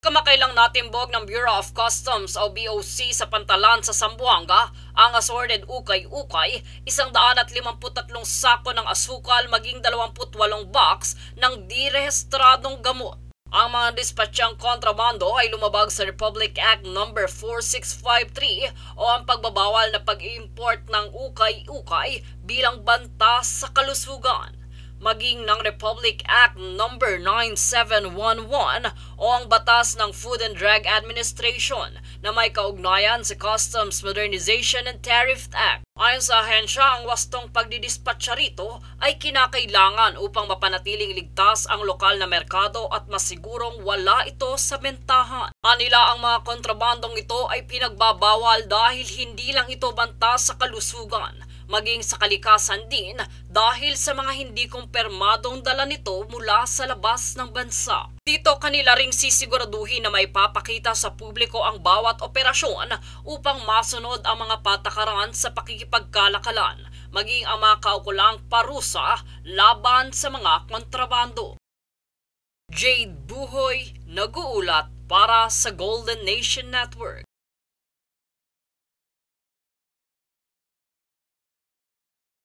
Kamakailang natimbog ng Bureau of Customs o BOC sa Pantalan sa Zamboanga ang assorted ukay-ukay, 153 sako ng asukal maging 28 box ng direhistradong gamot. Ang mga dispatchang kontrabando ay lumabag sa Republic Act No. 4653 o ang pagbabawal na pag-import ng ukay-ukay bilang banta sa kalusugan, maging ng Republic Act No. 9711 o ang batas ng Food and Drug Administration na may kaugnayan sa Customs Modernization and Tariff Act. Ayon sa ahensya, ang wastong pagdidispatcha rito ay kinakailangan upang mapanatiling ligtas ang lokal na merkado at masigurong wala ito sa bentahan. Anila ang mga kontrabandong ito ay pinagbabawal dahil hindi lang ito banta sa kalusugan, maging sa kalikasan din dahil sa mga hindi kumpirmadong dala nito mula sa labas ng bansa. Dito kanila ring sisiguraduhin na may papakita sa publiko ang bawat operasyon upang masunod ang mga patakaran sa pakikipagkalakalan, maging ang mga kaukulang parusa laban sa mga kontrabando. Jade Buhoy, nag-uulat para sa Golden Nation Network.